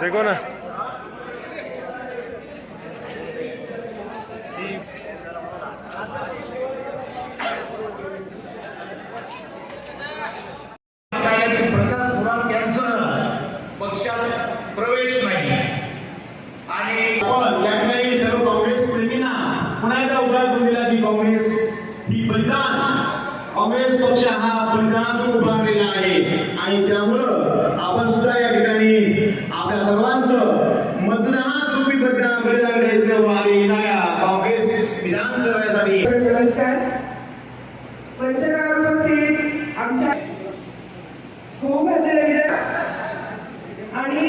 देखो ना पक्षात प्रवेश नाही आणि त्यामुळे सर्व काँग्रेस प्रेमींना पुन्हा एकदा उभा दिला की काँग्रेस ही बलिदान काँग्रेस पक्ष हा बलिदानातून उभारलेला आहे आणि त्यामुळं आपण सुद्धा या ठिकाणी आपल्या सर्वांचं मतदानात रूपी बलिदान द्यायचं आणि येणाऱ्या काँग्रेस विधानसभेसाठी नमस्कार. पंचकारावरती आमच्या होऊ घातलेल्या विधान आणि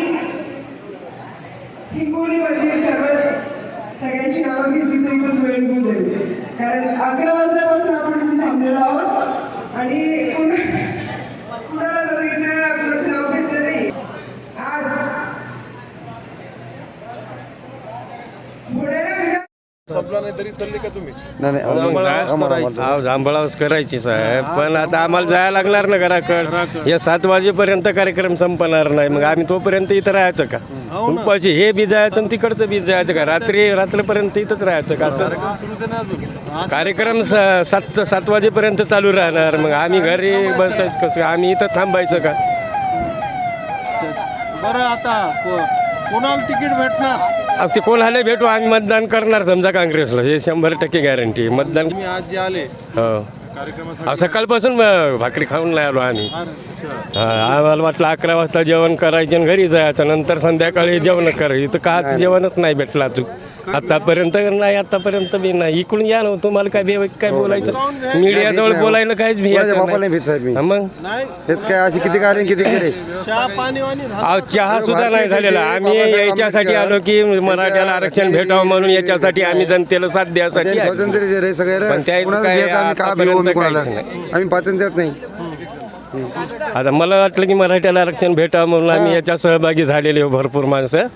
हिंगोलीमधील सगळ्यांची नावं घेतली तर इथंच वेळ निघून जाईल, कारण 11 वाजल्यापासून आपण इथे थांबलेलो आहोत आणि कुणाला जर इथे आपलं नाव घेतलं नाही. आज होणाऱ्या संपला नाही तरी चालले का तुम्ही? जांभळावच करायची साहेब, पण आता आम्हाला जायला लागणार ना घराकडे. या 7 वाजेपर्यंत कार्यक्रम संपणार नाही, मग आम्ही तोपर्यंत इथं राहायचं का? उपाशी हे बी जायचं आणि तिकडचं बी जायचं का? रात्रपर्यंत इथंच राहायचं का? असं कार्यक्रम 7 वाजेपर्यंत चालू राहणार, मग आम्ही घरी बसायचं कसं? आम्ही इथं थांबायचं का? बरं आता कोणाला तिकीट भेटणार? ते कोणाला भेटू, आम्ही मतदान करणार समजा काँग्रेसला, हे 100% गॅरंटी मतदान. तुम्ही आज जे आले हो, कार्यक्रमासाठी सकाळपासून भाकरी खाऊन नाही आलो आम्ही. अच्छा. आम्हाला वाटलं 11 वाजता जेवण करायचं आणि घरी जायचं, नंतर संध्याकाळी जेवण करायचं. तर का जेवणच नाही भेटलं अजून आतापर्यंत नाही, आतापर्यंत बी नाही. इकडून या ना, तुम्हाला काय बोलायचं? मीडियाजवळ बोलायला काहीच मग काय अशी किती कार्य किती केले? चहा पाणी चहा सुद्धा नाही झालेला. आम्ही याच्यासाठी आलो की मराठ्याला आरक्षण भेटावं म्हणून, याच्यासाठी आम्ही जनतेला साथ द्यासाठी. पण त्याचं काय आतापर्यंत काहीच नाही. आम्ही पाचन देत नाही. आता मला वाटलं की मराठ्याला आरक्षण भेटावं म्हणून आम्ही याच्यात सहभागी झालेले भरपूर माणसं.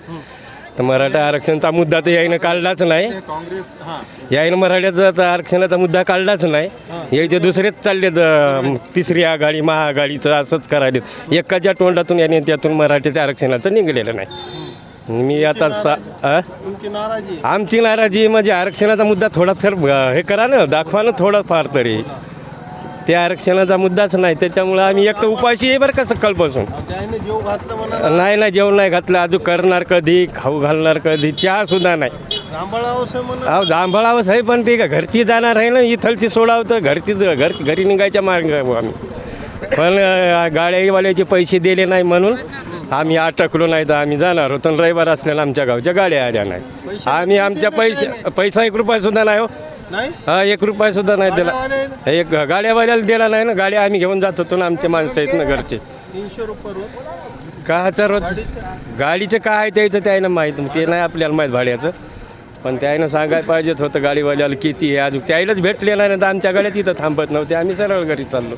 तर मराठा आरक्षणचा मुद्दा तर यायनं काढलाच नाही. यायनं मराठ्याचा आरक्षणाचा मुद्दा काढलाच नाही. याचे दुसरेच चालले, तिसरी आघाडी महाआघाडीचं असंच करायले. एकाच्या तोंडातून याने त्यातून मराठ्याच्या आरक्षणाचं निघलेलं नाही. मी आता आमची नाराजी म्हणजे आरक्षणाचा मुद्दा थोडा तर हे करा ना, दाखवा ना थोडं फार तरी. त्या आरक्षणाचा मुद्दाच नाही, त्याच्यामुळं आम्ही एक तर उपाशी आहे बरं का सकाळपासून. नाही जेवण नाही घातलं अजून. करणार कधी, खाऊ घालणार कधी, चहा सुद्धा नाही. जांभळावस आहे, पण ते का घरची जाणार आहे ना, इथलची सोडावं तर घरी निघायच्या मार्ग आम्ही. पण गाड्यावाल्याचे पैसे दिले नाही म्हणून आम्ही अटकलो. नाही तर आम्ही जाणार होतो. रविवार असल्यानं आमच्या गावच्या गाड्या आल्या नाही. आम्ही आमच्या पैसा 1 रुपया सुद्धा नाही. हो, हा 1 रुपया सुद्धा नाही दिला. एक गाड्यावाल्याला दिला नाही ना. गाड्या आम्ही घेऊन जात होतो ना, आमचे माणसं आहेत ना घरचे. 300 रुपये काचा रोज गाडीचं काय आहे त्याचं त्यानं माहीत, ते नाही आपल्याला माहीत भाड्याचं. पण त्यानं सांगायला पाहिजेत होतं गाडीवाल्याला किती आहे. अजून त्यालाच भेटले नाही तर आमच्या गाड्या तिथं थांबत नव्हते. आम्ही सरळ घरी चाललो.